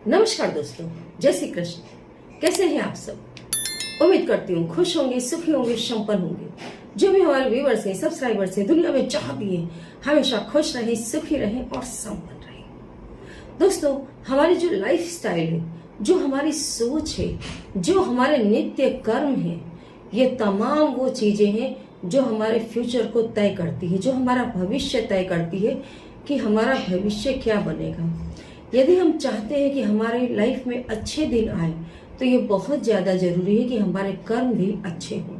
नमस्कार दोस्तों, जय श्री कृष्ण। कैसे हैं आप सब? उम्मीद करती हूँ खुश होंगे, सुखी होंगे, संपन्न होंगे। जो भी हमारे व्यूवर्स हैं, सब्सक्राइबर्स हैं, दुनिया में जहाँ भी हैं, हमेशा खुश रहें, सुखी रहें और संपन्न रहें। दोस्तों, हमारी जो लाइफ स्टाइल है, जो हमारी सोच है, जो हमारे नित्य कर्म है, ये तमाम वो चीजें हैं जो हमारे फ्यूचर को तय करती है, जो हमारा भविष्य तय करती है कि हमारा भविष्य क्या बनेगा। यदि हम चाहते हैं कि हमारे लाइफ में अच्छे दिन आए, तो ये बहुत ज़्यादा जरूरी है कि हमारे कर्म भी अच्छे हों।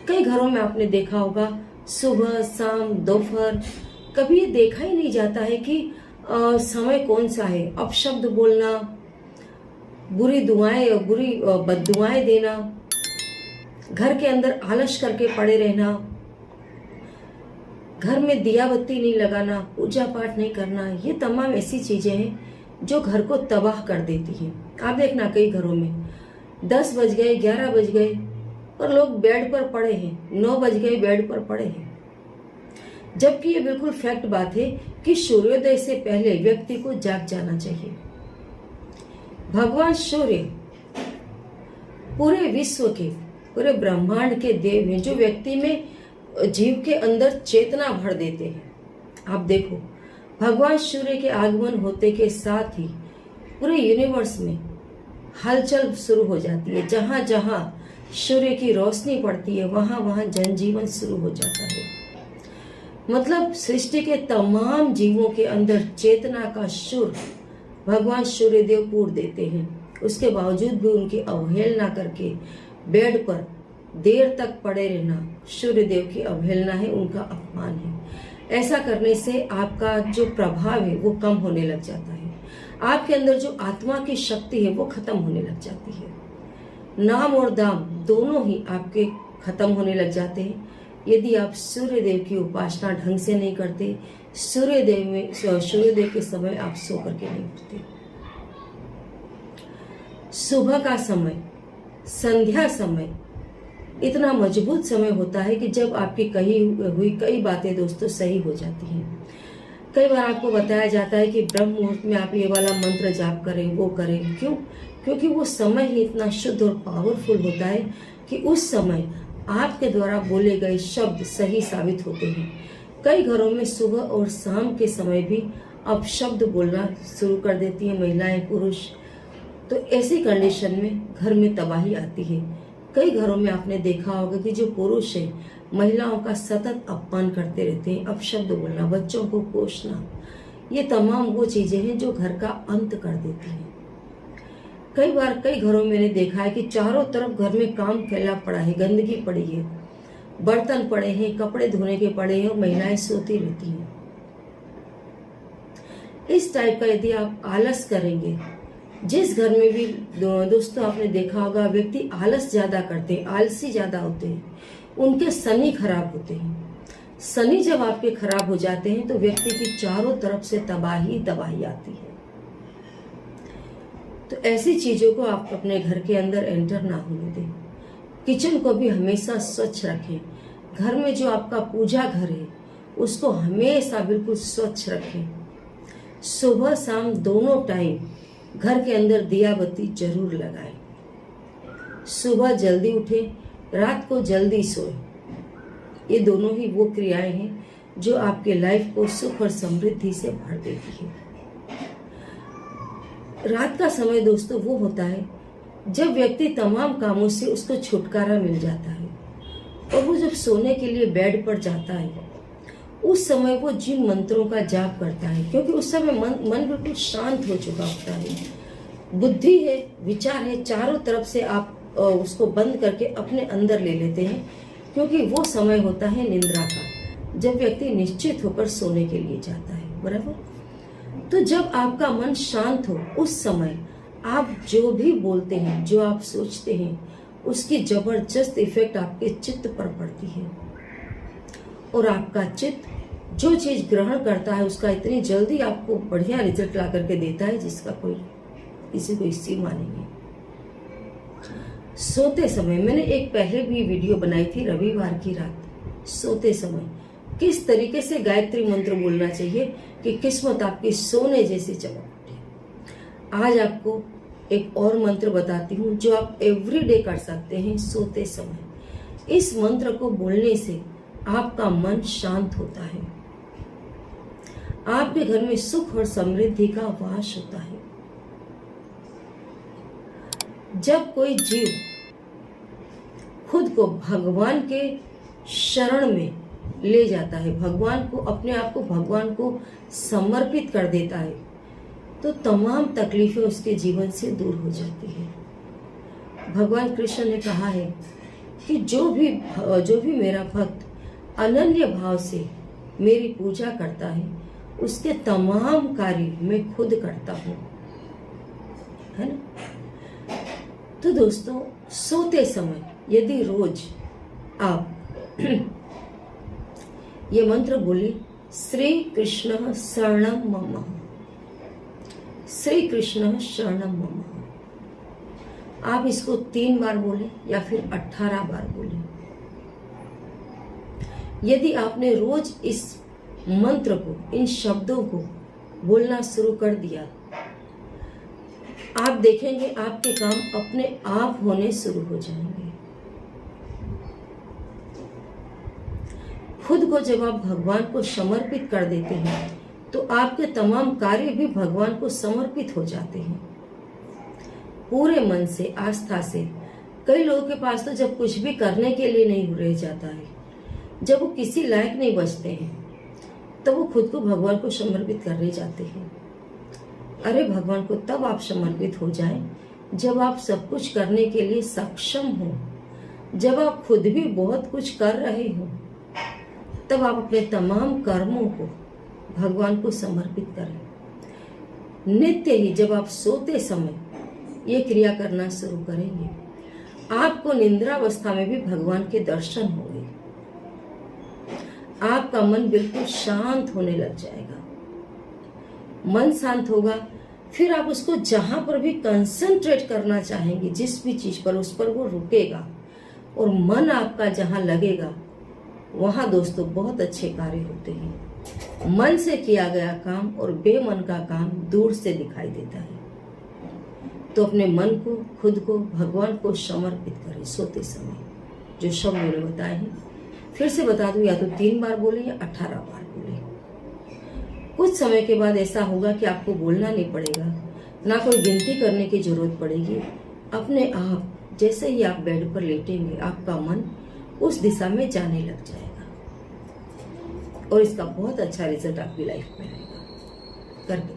कई घरों में आपने देखा होगा, सुबह शाम दोपहर कभी ये देखा ही नहीं जाता है कि समय कौन सा है। अपशब्द बोलना, बुरी दुआएं, बुरी बद्दुआएं देना, घर के अंदर आलस करके पड़े रहना, घर में दिया बत्ती नहीं लगाना, पूजा पाठ नहीं करना, ये तमाम ऐसी चीजें हैं जो घर को तबाह कर देती हैं। आप देखना, कई घरों में 10 बज गए, 11 बज गए और लोग बेड पर पड़े हैं, 9 बज गए बेड पर पड़े हैं। जबकि ये बिल्कुल फैक्ट बात है कि सूर्योदय से पहले व्यक्ति को जाग जाना चाहिए। भगवान सूर्य पूरे विश्व के, पूरे ब्रह्मांड के देव हैं, जो व्यक्ति में जीव के अंदर चेतना भर देते हैं। आप देखो, भगवान सूर्य के आगमन होते के साथ ही पूरे यूनिवर्स में हलचल शुरू हो जाती है। जहां जहां सूर्य की रोशनी पड़ती है, वहां वहां जनजीवन शुरू हो जाता है। मतलब सृष्टि के तमाम जीवों के अंदर चेतना का सुर भगवान सूर्यदेव पूर देते हैं। उसके बावजूद भी उनकी अवहेलना करके बेड पर देर तक पड़े रहना सूर्यदेव की अवहेलना है, उनका अपमान है। ऐसा करने से आपका जो प्रभाव है वो कम होने लग जाता है। आपके अंदर जो आत्मा की शक्ति है वो खत्म होने लग जाती है। नाम और दाम दोनों ही आपके खत्म होने लग जाते हैं यदि आप सूर्यदेव की उपासना ढंग से नहीं करते। सूर्यदेव के समय आप सो करके नहीं उठते। सुबह का समय, संध्या समय इतना मजबूत समय होता है कि जब आपकी कही हुई कई बातें दोस्तों सही हो जाती हैं। कई बार आपको बताया जाता है कि ब्रह्म मुहूर्त में आप ये वाला मंत्र जाप करें, वो करें। क्यों? क्योंकि वो समय ही इतना शुद्ध और पावरफुल होता है कि उस समय आपके द्वारा बोले गए शब्द सही साबित होते हैं। कई घरों में सुबह और शाम के समय भी अपशब्द बोलना शुरू कर देती हैं महिलाएं, पुरुष। तो ऐसी कंडीशन में घर में तबाही आती है। कई घरों में आपने देखा होगा कि जो पुरुष है महिलाओं का सतत अपमान करते रहते हैं, अपशब्द बोलना, बच्चों को कोसना, ये तमाम वो चीजें हैं जो घर का अंत कर देती हैं। कई बार कई घरों में मैंने देखा है कि चारों तरफ घर में काम फैला पड़ा है, गंदगी पड़ी है, बर्तन पड़े हैं, कपड़े धोने के पड़े हैं और महिलाएं सोती रहती हैं। इस टाइप का यदि आप आलस करेंगे, जिस घर में भी दोस्तों आपने देखा होगा व्यक्ति आलस ज्यादा करते हैं, आलसी ज्यादा होते हैं, उनके शनि खराब होते हैं। शनि जब आपके खराब हो जाते हैं तो व्यक्ति की चारों तरफ से तबाही तबाही आती है। तो ऐसी चीजों को आप अपने घर के अंदर एंटर ना होने दें। किचन को भी हमेशा स्वच्छ रखें। घर में जो आपका पूजा घर है उसको हमेशा बिल्कुल स्वच्छ रखें। सुबह शाम दोनों टाइम घर के अंदर दिया बत्ती जरूर लगाएं। सुबह जल्दी उठें, रात को जल्दी सोएं। ये दोनों ही वो क्रियाएं हैं जो आपके लाइफ को सुख और समृद्धि से भर देती है। रात का समय दोस्तों वो होता है जब व्यक्ति तमाम कामों से उसको छुटकारा मिल जाता है और वो जब सोने के लिए बेड पर जाता है, उस समय वो जिन मंत्रों का जाप करता है, क्योंकि उस समय मन बिल्कुल शांत हो चुका होता है। बुद्धि है, विचार है, चारों तरफ से आप उसको बंद करके अपने अंदर ले लेते हैं, क्योंकि वो समय होता है निद्रा का, जब व्यक्ति निश्चित होकर सोने के लिए जाता है। बराबर? तो जब आपका मन शांत हो, उस समय आप जो भी बोलते हैं, जो आप सोचते हैं, उसकी जबरदस्त इफेक्ट आपके चित्त पर पड़ती है और आपका चित्त जो चीज ग्रहण करता है उसका इतनी जल्दी आपको बढ़िया रिजल्ट ला करके देता है जिसका किसी को सीमा नहीं है। सोते समय मैंने एक पहले भी वीडियो बनाई थी, रविवार की रात सोते समय किस तरीके से गायत्री मंत्र बोलना चाहिए कि किस्मत आपकी सोने जैसी चमक उठे। आज आपको एक और मंत्र बताती हूँ जो आप एवरीडे कर सकते हैं सोते समय। इस मंत्र को बोलने से आपका मन शांत होता है, आपके घर में सुख और समृद्धि का वास होता है। जब कोई जीव खुद को भगवान के शरण में ले जाता है, भगवान को, अपने आप को भगवान को समर्पित कर देता है, तो तमाम तकलीफें उसके जीवन से दूर हो जाती है। भगवान कृष्ण ने कहा है कि जो भी मेरा भक्त अनन्य भाव से मेरी पूजा करता है उसके तमाम कार्य मैं खुद करता हूँ, है ना। तो दोस्तों, सोते समय यदि रोज आप ये मंत्र बोले, श्री कृष्ण शरणं मम, श्री कृष्ण शरणं मम, आप इसको 3 बार बोले या फिर 18 बार बोले। यदि आपने रोज इस मंत्र को, इन शब्दों को बोलना शुरू कर दिया, आप देखेंगे आपके काम अपने आप होने शुरू हो जाएंगे। खुद को जब आप भगवान को समर्पित कर देते हैं तो आपके तमाम कार्य भी भगवान को समर्पित हो जाते हैं, पूरे मन से, आस्था से। कई लोगों के पास तो जब कुछ भी करने के लिए नहीं रह जाता है, जब वो किसी लायक नहीं बचते हैं, तो वो खुद को भगवान को समर्पित करने जाते हैं। अरे भगवान को तब आप समर्पित हो जाएं जब आप सब कुछ करने के लिए सक्षम हो, जब आप खुद भी बहुत कुछ कर रहे हो, तब आप अपने तमाम कर्मों को भगवान को समर्पित करें। नित्य ही जब आप सोते समय ये क्रिया करना शुरू करेंगे, आपको निद्रावस्था में भी भगवान के दर्शन होंगे। आपका मन बिल्कुल शांत होने लग जाएगा। मन शांत होगा, फिर आप उसको जहां पर भी कंसंट्रेट करना चाहेंगे, जिस भी चीज पर, उस पर वो रुकेगा, और मन आपका जहां लगेगा वहां दोस्तों बहुत अच्छे कार्य होते हैं। मन से किया गया काम और बेमन का काम दूर से दिखाई देता है। तो अपने मन को, खुद को भगवान को समर्पित करें सोते समय। जो शब्द मैंने बताए हैं फिर से बता दूं, या तो 3 बार बोले या 18 बार बोले। कुछ समय के बाद ऐसा होगा कि आपको बोलना नहीं पड़ेगा, ना कोई गिनती करने की जरूरत पड़ेगी। अपने आप जैसे ही आप बेड पर लेटेंगे, आपका मन उस दिशा में जाने लग जाएगा और इसका बहुत अच्छा रिजल्ट आपकी लाइफ में आएगा। करके